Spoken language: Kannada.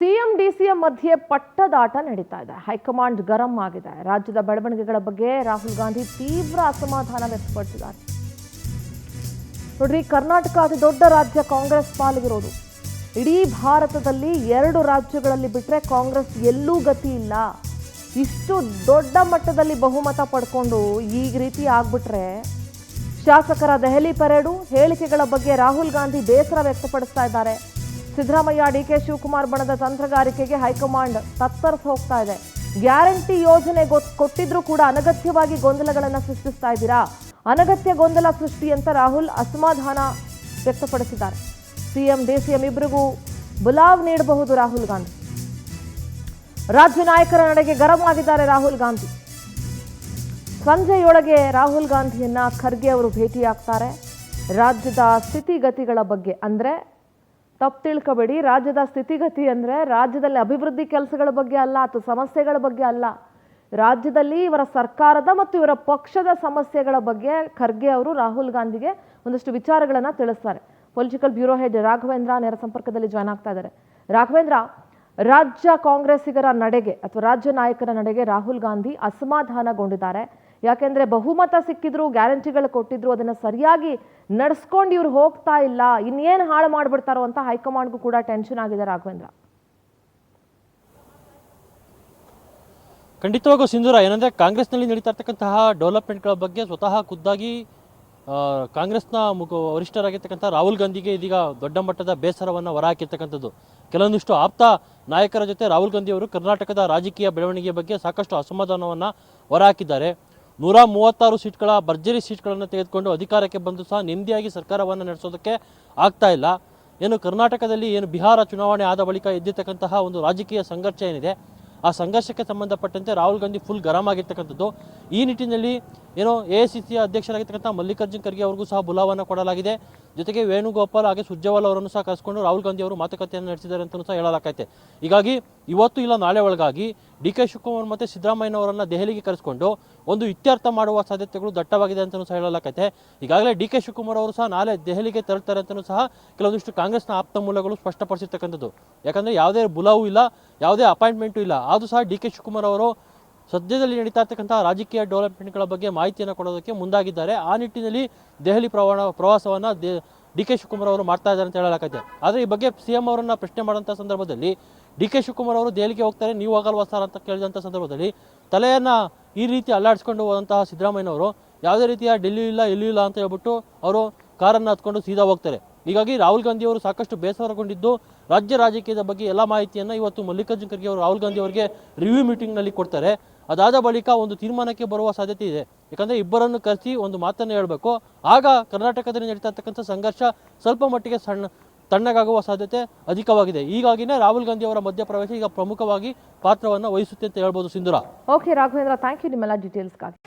ಸಿಎಂ ಡಿಸಿಎಂ ಮಧ್ಯೆ ಪಟ್ಟದಾಟ ನಡೀತಾ ಇದೆ. ಹೈಕಮಾಂಡ್ ಗರಂ ಆಗಿದೆ. ರಾಜ್ಯದ ಬೆಳವಣಿಗೆಗಳ ಬಗ್ಗೆ ರಾಹುಲ್ ಗಾಂಧಿ ತೀವ್ರ ಅಸಮಾಧಾನ ವ್ಯಕ್ತಪಡಿಸಿದ್ದಾರೆ. ನೋಡ್ರಿ, ಕರ್ನಾಟಕ ಅತಿ ದೊಡ್ಡ ರಾಜ್ಯ ಕಾಂಗ್ರೆಸ್ ಪಾಲಿಗಿರೋದು. ಇಡೀ ಭಾರತದಲ್ಲಿ 2 ರಾಜ್ಯಗಳಲ್ಲಿ ಬಿಟ್ಟರೆ ಕಾಂಗ್ರೆಸ್ ಎಲ್ಲೂ ಗತಿ ಇಲ್ಲ. ಇಷ್ಟು ದೊಡ್ಡ ಮಟ್ಟದಲ್ಲಿ ಬಹುಮತ ಪಡ್ಕೊಂಡು ಈ ರೀತಿ ಆಗ್ಬಿಟ್ರೆ ಶಾಸಕರ ದೆಹಲಿ ಪರೇಡು ಹೇಳಿಕೆಗಳ ಬಗ್ಗೆ ರಾಹುಲ್ ಗಾಂಧಿ ಬೇಸರ ವ್ಯಕ್ತಪಡಿಸ್ತಾ ಇದ್ದಾರೆ. ಸಿದ್ದರಾಮಯ್ಯ ಡಿಕೆ ಶಿವಕುಮಾರ್ ಬಣದ ತಂತ್ರಗಾರಿಕೆಗೆ ಹೈಕಮಾಂಡ್ ತತ್ತರಿಸಿ ಹೋಗ್ತಾ ಇದೆ. ಗ್ಯಾರಂಟಿ ಯೋಜನೆ ಕೊಟ್ಟಿದ್ರೂ ಕೂಡ ಅನಗತ್ಯವಾಗಿ ಗೊಂದಲಗಳನ್ನು ಸೃಷ್ಟಿಸ್ತಾ ಇದ್ದೀರಾ, ಅನಗತ್ಯ ಗೊಂದಲ ಸೃಷ್ಟಿ ಅಂತ ರಾಹುಲ್ ಅಸಮಾಧಾನ ವ್ಯಕ್ತಪಡಿಸಿದ್ದಾರೆ. ಸಿಎಂ ಡಿಸಿಎಂ ಇಬ್ಬರಿಗೂ ಬುಲಾವ್ ನೀಡಬಹುದು ರಾಹುಲ್ ಗಾಂಧಿ. ರಾಜ್ಯ ನಾಯಕರ ನಡೆಗೆ ಗರಂ ಆಗಿದ್ದಾರೆ ರಾಹುಲ್ ಗಾಂಧಿ. ಸಂಜೆಯೊಳಗೆ ರಾಹುಲ್ ಗಾಂಧಿಯನ್ನ ಖರ್ಗೆ ಅವರು ಭೇಟಿಯಾಗ್ತಾರೆ. ರಾಜ್ಯದ ಸ್ಥಿತಿಗತಿಗಳ ಬಗ್ಗೆ, ಅಂದ್ರೆ ತಪ್ಪು ತಿಳ್ಕೋಬೇಡಿ, ರಾಜ್ಯದ ಸ್ಥಿತಿಗತಿ ಅಂದರೆ ರಾಜ್ಯದಲ್ಲಿ ಅಭಿವೃದ್ಧಿ ಕೆಲಸಗಳ ಬಗ್ಗೆ ಅಲ್ಲ ಅಥವಾ ಸಮಸ್ಯೆಗಳ ಬಗ್ಗೆ ಅಲ್ಲ. ರಾಜ್ಯದಲ್ಲಿ ಇವರ ಸರ್ಕಾರದ ಮತ್ತು ಇವರ ಪಕ್ಷದ ಸಮಸ್ಯೆಗಳ ಬಗ್ಗೆ ಖರ್ಗೆ ಅವರು ರಾಹುಲ್ ಗಾಂಧಿಗೆ ಒಂದಷ್ಟು ವಿಚಾರಗಳನ್ನು ತಿಳಿಸ್ತಾರೆ. ಪೊಲಿಟಿಕಲ್ ಬ್ಯೂರೋ ಹೆಡ್ ರಾಘವೇಂದ್ರ ನೇರ ಸಂಪರ್ಕದಲ್ಲಿ ಜಾಯ್ನ್ ಆಗ್ತಾ ಇದ್ದಾರೆ. ರಾಘವೇಂದ್ರ, ರಾಜ್ಯ ಕಾಂಗ್ರೆಸ್ಸಿಗರ ನಡೆಗೆ ಅಥವಾ ರಾಜ್ಯ ನಾಯಕರ ನಡೆಗೆ ರಾಹುಲ್ ಗಾಂಧಿ ಅಸಮಾಧಾನಗೊಂಡಿದ್ದಾರೆ. ಯಾಕೆಂದ್ರೆ ಬಹುಮತ ಸಿಕ್ಕಿದ್ರು, ಗ್ಯಾರಂಟಿಗಳು ಕೊಟ್ಟಿದ್ರು, ಅದನ್ನ ಸರಿಯಾಗಿ ನಡೆಸ್ಕೊಂಡು ಇವ್ರು ಹೋಗ್ತಾ ಇಲ್ಲ, ಇನ್ನೇನು ಹಾಳು ಮಾಡ್ಬಿಡ್ತಾರೋ ಅಂತ ಹೈಕಮಾಂಡ್ಗೂ ಕೂಡ ಟೆನ್ಷನ್ ಆಗಿದೆ. ರಾಘವೇಂದ್ರ, ಖಂಡಿತವಾಗೂ ಸಿಂಧೂರ, ಏನಂದ್ರೆ ಕಾಂಗ್ರೆಸ್ನಲ್ಲಿ ನಡೀತಾ ಇರ್ತಕ್ಕಂತಹ ಡೆವಲಪ್ಮೆಂಟ್ಗಳ ಬಗ್ಗೆ ಸ್ವತಃ ಖುದ್ದಾಗಿ ಕಾಂಗ್ರೆಸ್ನ ವರಿಷ್ಠರಾಗಿರ್ತಕ್ಕಂಥ ರಾಹುಲ್ ಗಾಂಧಿಗೆ ಇದೀಗ ದೊಡ್ಡ ಮಟ್ಟದ ಬೇಸರವನ್ನು ಹೊರಹಾಕಿರ್ತಕ್ಕಂಥದ್ದು. ಕೆಲವೊಂದಿಷ್ಟು ಆಪ್ತ ನಾಯಕರ ಜೊತೆ ರಾಹುಲ್ ಗಾಂಧಿ ಅವರು ಕರ್ನಾಟಕದ ರಾಜಕೀಯ ಬೆಳವಣಿಗೆ ಬಗ್ಗೆ ಸಾಕಷ್ಟು ಅಸಮಾಧಾನವನ್ನು ಹೊರಹಾಕಿದ್ದಾರೆ. 136 ಸೀಟ್ಗಳ ಭರ್ಜರಿ ಸೀಟ್ಗಳನ್ನು ತೆಗೆದುಕೊಂಡು ಅಧಿಕಾರಕ್ಕೆ ಬಂದು ಸಹ ನೆಮ್ಮದಿಯಾಗಿ ಸರ್ಕಾರವನ್ನು ನಡೆಸೋದಕ್ಕೆ ಆಗ್ತಾ ಇಲ್ಲ. ಏನು ಕರ್ನಾಟಕದಲ್ಲಿ ಏನು ಬಿಹಾರ ಚುನಾವಣೆ ಆದ ಬಳಿಕ ಎದ್ದಿರ್ತಕ್ಕಂತಹ ಒಂದು ರಾಜಕೀಯ ಸಂಘರ್ಷ ಏನಿದೆ, ಆ ಸಂಘರ್ಷಕ್ಕೆ ಸಂಬಂಧಪಟ್ಟಂತೆ ರಾಹುಲ್ ಗಾಂಧಿ ಫುಲ್ ಗರಂ ಆಗಿರ್ತಕ್ಕಂಥದ್ದು. ಈ ನಿಟ್ಟಿನಲ್ಲಿ ಏನೋ AICC ಅಧ್ಯಕ್ಷರಾಗಿರ್ತಕ್ಕಂಥ ಮಲ್ಲಿಕಾರ್ಜುನ್ ಖರ್ಗೆ ಅವ್ರಿಗೂ ಸಹ ಬುಲಾವನ್ನು ಕೊಡಲಾಗಿದೆ. ಜೊತೆಗೆ ವೇಣುಗೋಪಾಲ್ ಹಾಗೆ ಸುರ್ಜೇವಾಲಾ ಅವರನ್ನು ಸಹ ಕರೆಸ್ಕೊಂಡು ರಾಹುಲ್ ಗಾಂಧಿ ಅವರು ಮಾತುಕತೆಯನ್ನು ನಡೆಸಿದ್ದಾರೆ ಅಂತಲೂ ಸಹ ಹೇಳಲಾಗೈತೆ. ಹೀಗಾಗಿ ಇವತ್ತು ಇಲ್ಲ ನಾಳೆ ಒಳಗಾಗಿ DK ಶಿವಕುಮಾರ್ ಮತ್ತು ಸಿದ್ದರಾಮಯ್ಯನವರನ್ನು ದೆಹಲಿಗೆ ಕರೆಸ್ಕೊಂಡು ಒಂದು ಇತ್ಯರ್ಥ ಮಾಡುವ ಸಾಧ್ಯತೆಗಳು ದಟ್ಟವಾಗಿದೆ ಅಂತಲೂ ಸಹ ಹೇಳಲಾಗೈತೆ. ಈಗಾಗಲೇ DK ಶಿವಕುಮಾರ್ ಅವರು ಸಹ ನಾಳೆ ದೆಹಲಿಗೆ ತೆರಳುತ್ತಾರೆ ಅಂತಲೂ ಸಹ ಕೆಲವೊಂದಿಷ್ಟು ಕಾಂಗ್ರೆಸ್ನ ಆಪ್ತ ಮೂಲಗಳು ಸ್ಪಷ್ಟಪಡಿಸಿರ್ತಕ್ಕಂಥದ್ದು. ಯಾಕಂದರೆ ಯಾವುದೇ ಬುಲಾವು ಇಲ್ಲ, ಯಾವುದೇ ಅಪಾಯಿಂಟ್ಮೆಂಟು ಇಲ್ಲ. ಆದರೂ ಸಹ DK ಶಿವಕುಮಾರ್ ಅವರು ಸದ್ಯದಲ್ಲಿ ನಡೀತಾ ಇರ್ತಕ್ಕಂಥ ರಾಜಕೀಯ ಡೆವಲಪ್ಮೆಂಟ್ಗಳ ಬಗ್ಗೆ ಮಾಹಿತಿಯನ್ನು ಕೊಡೋದಕ್ಕೆ ಮುಂದಾಗಿದ್ದಾರೆ. ಆ ನಿಟ್ಟಿನಲ್ಲಿ ದೆಹಲಿ ಪ್ರವಾಸವನ್ನು DK ಶಿವಕುಮಾರ್ ಅವರು ಮಾಡ್ತಾ ಇದ್ದಾರೆ ಅಂತ ಹೇಳಲಾಗೈತೆ. ಆದರೆ ಈ ಬಗ್ಗೆ CM ಅವರನ್ನು ಪ್ರಶ್ನೆ ಮಾಡೋಂಥ ಸಂದರ್ಭದಲ್ಲಿ DK ಶಿವಕುಮಾರ್ ಅವರು ದೆಹಲಿಗೆ ಹೋಗ್ತಾರೆ, ನೀವು ಹೋಗಲ್ವಾ ಸರ್ ಅಂತ ಕೇಳಿದಂಥ ಸಂದರ್ಭದಲ್ಲಿ ತಲೆಯನ್ನು ಈ ರೀತಿ ಅಲ್ಲಾಡಿಸ್ಕೊಂಡು ಹೋದಂತಹ ಸಿದ್ದರಾಮಯ್ಯನವರು ಯಾವುದೇ ರೀತಿಯ ಡೆಲ್ಲಿ ಇಲ್ಲ ಎಲ್ಲೂ ಇಲ್ಲ ಅಂತ ಹೇಳ್ಬಿಟ್ಟು ಅವರು ಕಾರನ್ನು ಹತ್ಕೊಂಡು ಸೀದಾ ಹೋಗ್ತಾರೆ. ಹೀಗಾಗಿ ರಾಹುಲ್ ಗಾಂಧಿ ಅವರು ಸಾಕಷ್ಟು ಬೇಸರಗೊಂಡಿದ್ದು ರಾಜ್ಯ ರಾಜಕೀಯದ ಬಗ್ಗೆ ಎಲ್ಲ ಮಾಹಿತಿಯನ್ನು ಇವತ್ತು ಮಲ್ಲಿಕಾರ್ಜುನ್ ಖರ್ಗೆ ಅವರು ರಾಹುಲ್ ಗಾಂಧಿ ಅವರಿಗೆ ರಿವ್ಯೂ ಮೀಟಿಂಗ್ನಲ್ಲಿ ಕೊಡ್ತಾರೆ. ಅದಾದ ಬಳಿಕ ಒಂದು ತೀರ್ಮಾನಕ್ಕೆ ಬರುವ ಸಾಧ್ಯತೆ ಇದೆ. ಯಾಕಂದರೆ ಇಬ್ಬರನ್ನು ಕರೆಸಿ ಒಂದು ಮಾತನ್ನು ಹೇಳಬೇಕು. ಆಗ ಕರ್ನಾಟಕದಲ್ಲಿ ನಡೀತಾ ಇರ್ತಕ್ಕಂಥ ಸಂಘರ್ಷ ಸ್ವಲ್ಪ ಮಟ್ಟಿಗೆ ತಣ್ಣಗಾಗುವ ಸಾಧ್ಯತೆ ಅಧಿಕವಾಗಿದೆ. ಹೀಗಾಗಿನೇ ರಾಹುಲ್ ಗಾಂಧಿ ಅವರ ಮಧ್ಯಪ್ರವೇಶ ಈಗ ಪ್ರಮುಖವಾಗಿ ಪಾತ್ರವನ್ನು ವಹಿಸುತ್ತೆ ಅಂತ ಹೇಳ್ಬೋದು. ಸಿಂಧೂರ. ಓಕೆ ರಾಘವೇಂದ್ರ, ಥ್ಯಾಂಕ್ ಯು ನಿಮ್ಮೆಲ್ಲ ಡೀಟೇಲ್ಸ್ಗಾಗಿ.